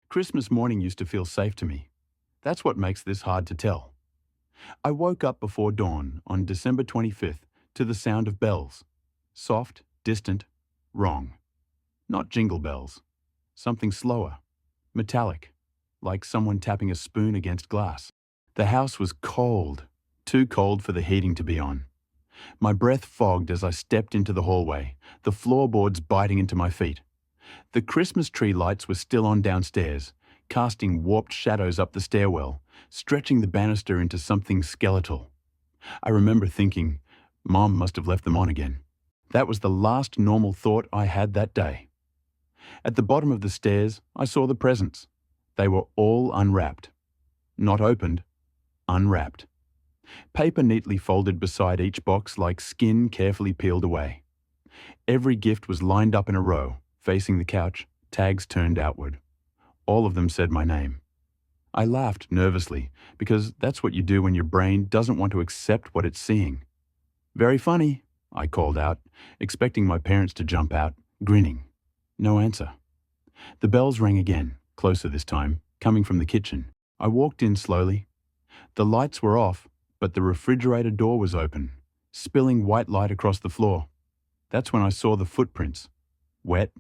Christmas morning used to feel safe to me. That's what makes this hard to tell. I woke up before dawn on December 25th to the sound of bells. Soft, distant, wrong. Not jingle bells. Something slower, metallic, like someone tapping a spoon against glass. The house was cold, too cold for the heating to be on. My breath fogged as I stepped into the hallway, the floorboards biting into my feet. The Christmas tree lights were still on downstairs, casting warped shadows up the stairwell, stretching the banister into something skeletal. I remember thinking, Mom must have left them on again. That was the last normal thought I had that day. At the bottom of the stairs, I saw the presents. They were all unwrapped. Not opened, unwrapped. Paper neatly folded beside each box like skin carefully peeled away. Every gift was lined up in a row, facing the couch, tags turned outward. All of them said my name. I laughed nervously, because that's what you do when your brain doesn't want to accept what it's seeing. "Very funny," I called out, expecting my parents to jump out, grinning. No answer. The bells rang again, closer this time, coming from the kitchen. I walked in slowly. The lights were off, but the refrigerator door was open, spilling white light across the floor. That's when I saw the footprints. Wet,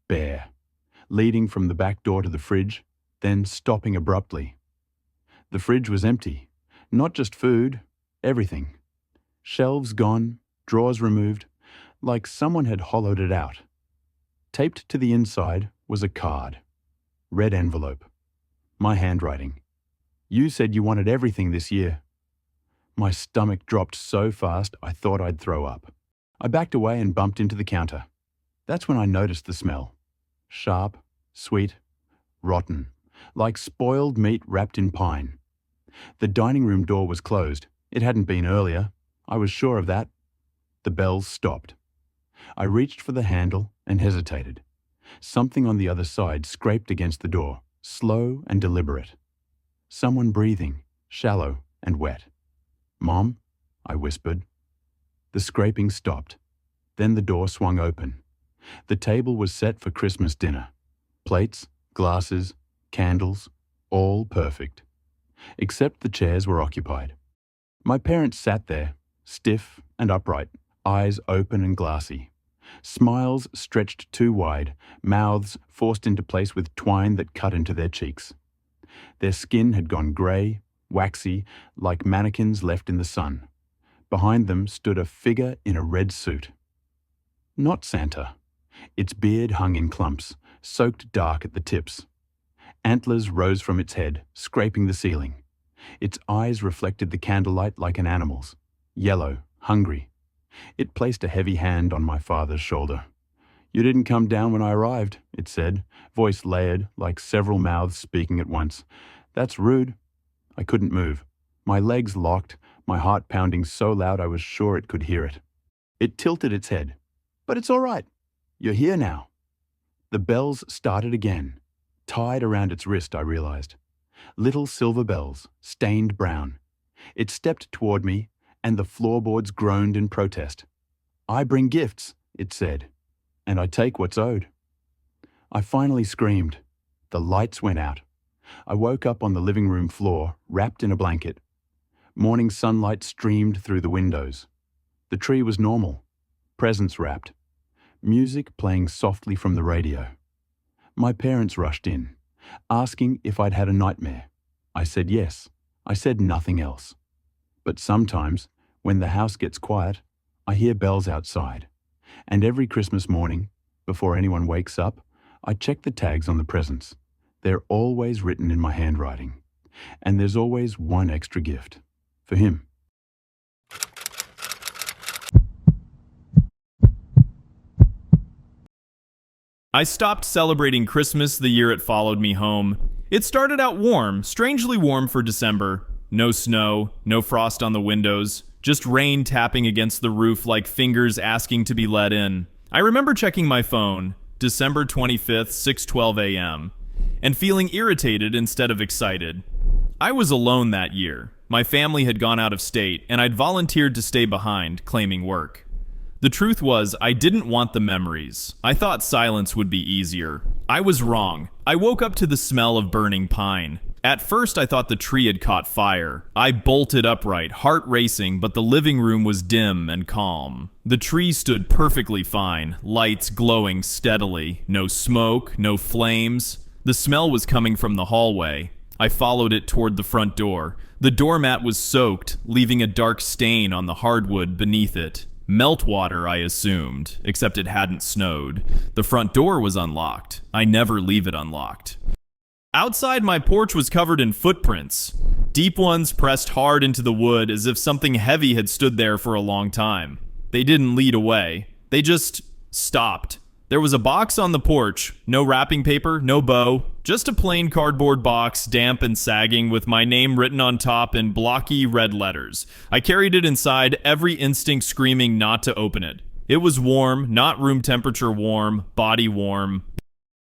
bare, leading from the back door to the fridge, then stopping abruptly. The fridge was empty. Not just food, everything. Shelves gone, drawers removed, like someone had hollowed it out. Taped to the inside was a card. Red envelope. My handwriting. "You said you wanted everything this year." My stomach dropped so fast I thought I'd throw up. I backed away and bumped into the counter. That's when I noticed the smell. Sharp, sweet, rotten, like spoiled meat wrapped in pine. The dining room door was closed. It hadn't been earlier. I was sure of that. The bells stopped. I reached for the handle and hesitated. Something on the other side scraped against the door, slow and deliberate. Someone breathing, shallow and wet. "Mom?" I whispered. The scraping stopped. Then the door swung open. The table was set for Christmas dinner. Plates, glasses, candles, all perfect. Except the chairs were occupied. My parents sat there, stiff and upright, eyes open and glassy. Smiles stretched too wide, mouths forced into place with twine that cut into their cheeks. Their skin had gone grey, waxy, like mannequins left in the sun. Behind them stood a figure in a red suit. Not Santa. Its beard hung in clumps, soaked dark at the tips. Antlers rose from its head, scraping the ceiling. Its eyes reflected the candlelight like an animal's, yellow, hungry. It placed a heavy hand on my father's shoulder. "You didn't come down when I arrived," it said, voice layered, like several mouths speaking at once. "That's rude." I couldn't move. My legs locked, my heart pounding so loud I was sure it could hear it. It tilted its head. "But it's all right. You're here now." The bells started again. Tied around its wrist, I realized. Little silver bells, stained brown. It stepped toward me, and the floorboards groaned in protest. "I bring gifts," it said, "and I take what's owed." I finally screamed. The lights went out. I woke up on the living room floor, wrapped in a blanket. Morning sunlight streamed through the windows. The tree was normal, presents wrapped. Music playing softly from the radio. My parents rushed in, asking if I'd had a nightmare. I said yes. I said nothing else. But sometimes, when the house gets quiet, I hear bells outside. And every Christmas morning, before anyone wakes up, I check the tags on the presents. They're always written in my handwriting. And there's always one extra gift. For him. I stopped celebrating Christmas the year it followed me home. It started out warm, strangely warm for December. No snow, no frost on the windows, just rain tapping against the roof like fingers asking to be let in. I remember checking my phone, December 25th, 6:12 a.m., and feeling irritated instead of excited. I was alone that year. My family had gone out of state, and I'd volunteered to stay behind, claiming work. The truth was, I didn't want the memories. I thought silence would be easier. I was wrong. I woke up to the smell of burning pine. At first, I thought the tree had caught fire. I bolted upright, heart racing, but the living room was dim and calm. The tree stood perfectly fine, lights glowing steadily. No smoke, no flames. The smell was coming from the hallway. I followed it toward the front door. The doormat was soaked, leaving a dark stain on the hardwood beneath it. Meltwater, I assumed, except it hadn't snowed. The front door was unlocked. I never leave it unlocked. Outside, my porch was covered in footprints. Deep ones pressed hard into the wood as if something heavy had stood there for a long time. They didn't lead away. They just stopped. There was a box on the porch. No wrapping paper, no bow. Just a plain cardboard box, damp and sagging, with my name written on top in blocky red letters. I carried it inside, every instinct screaming not to open it. It was warm, not room temperature warm, body warm.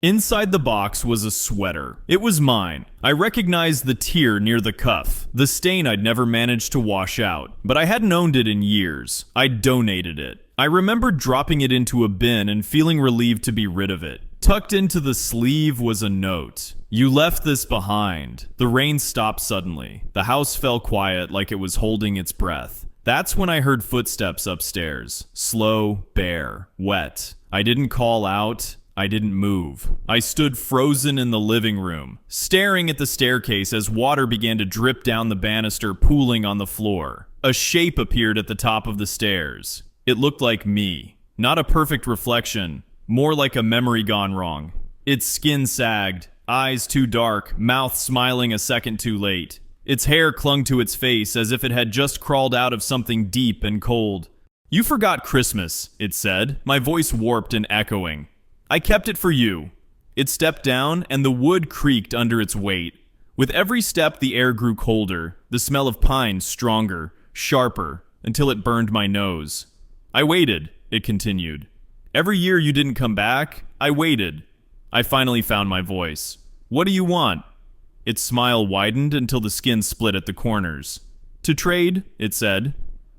Inside the box was a sweater. It was mine. I recognized the tear near the cuff, the stain I'd never managed to wash out, but I hadn't owned it in years. I'd donated it. I remembered dropping it into a bin and feeling relieved to be rid of it. Tucked into the sleeve was a note. "You left this behind." The rain stopped suddenly. The house fell quiet like it was holding its breath. That's when I heard footsteps upstairs. Slow, bare, wet. I didn't call out. I didn't move. I stood frozen in the living room, staring at the staircase as water began to drip down the banister, pooling on the floor. A shape appeared at the top of the stairs. It looked like me. Not a perfect reflection, more like a memory gone wrong. Its skin sagged, eyes too dark, mouth smiling a second too late. Its hair clung to its face as if it had just crawled out of something deep and cold. "You forgot Christmas," it said, my voice warped and echoing. "I kept it for you." It stepped down, and the wood creaked under its weight. With every step, the air grew colder, the smell of pine stronger, sharper, until it burned my nose. "I waited," it continued. "Every year you didn't come back, I waited." I finally found my voice. "What do you want?" Its smile widened until the skin split at the corners. "To trade," it said.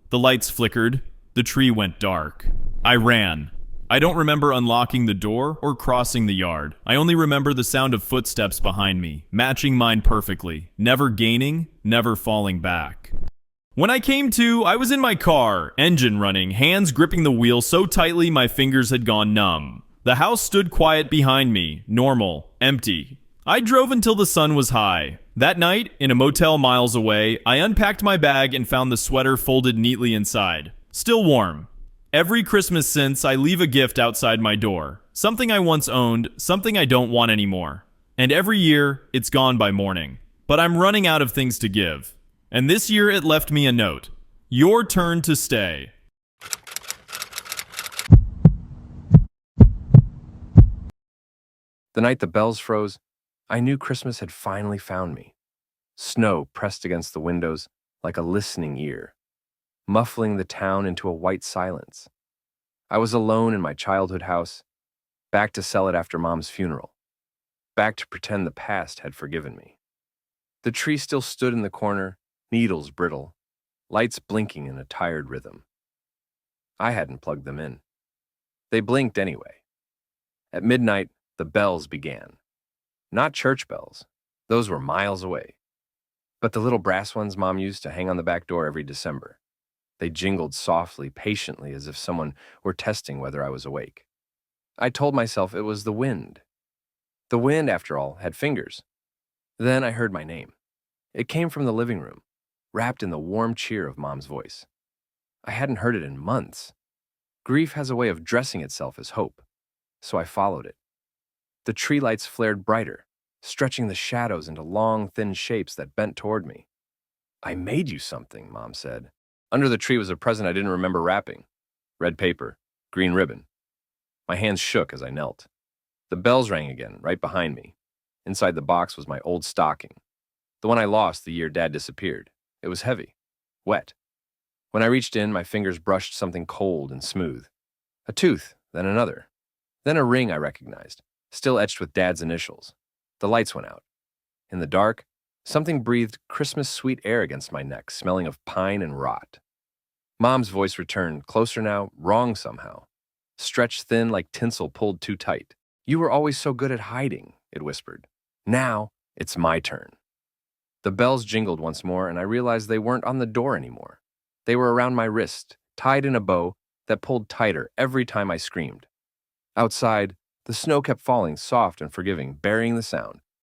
The lights flickered. The tree went dark. I ran. I don't remember unlocking the door or crossing the yard. I only remember the sound of footsteps behind me, matching mine perfectly, never gaining, never falling back. When I came to, I was in my car, engine running, hands gripping the wheel so tightly my fingers had gone numb. The house stood quiet behind me, normal, empty. I drove until the sun was high. That night, in a motel miles away, I unpacked my bag and found the sweater folded neatly inside. Still warm. Every Christmas since, I leave a gift outside my door. Something I once owned, something I don't want anymore. And every year, it's gone by morning. But I'm running out of things to give. And this year, it left me a note. "Your turn to stay." The night the bells froze, I knew Christmas had finally found me. Snow pressed against the windows like a listening ear, muffling the town into a white silence. I was alone in my childhood house, back to sell it after Mom's funeral, back to pretend the past had forgiven me. The tree still stood in the corner, needles brittle, lights blinking in a tired rhythm. I hadn't plugged them in. They blinked anyway. At midnight, the bells began. Not church bells. Those were miles away. But the little brass ones Mom used to hang on the back door every December. They jingled softly, patiently, as if someone were testing whether I was awake. I told myself it was the wind. The wind, after all, had fingers. Then I heard my name. It came from the living room, wrapped in the warm cheer of Mom's voice. I hadn't heard it in months. Grief has a way of dressing itself as hope, so I followed it. The tree lights flared brighter, stretching the shadows into long, thin shapes that bent toward me. "I made you something," Mom said. Under the tree was a present I didn't remember wrapping. Red paper, green ribbon. My hands shook as I knelt. The bells rang again, right behind me. Inside the box was my old stocking. The one I lost the year Dad disappeared. It was heavy, wet. When I reached in, my fingers brushed something cold and smooth. A tooth, then another. Then a ring I recognized, still etched with Dad's initials. The lights went out. In the dark, something breathed Christmas-sweet air against my neck, smelling of pine and rot. Mom's voice returned, closer now, wrong somehow. Stretched thin like tinsel pulled too tight. You were always so good at hiding, it whispered. Now it's my turn. The bells jingled once more, and I realized they weren't on the door anymore. They were around my wrist, tied in a bow that pulled tighter every time I screamed. Outside, the snow kept falling soft and forgiving, burying the sound.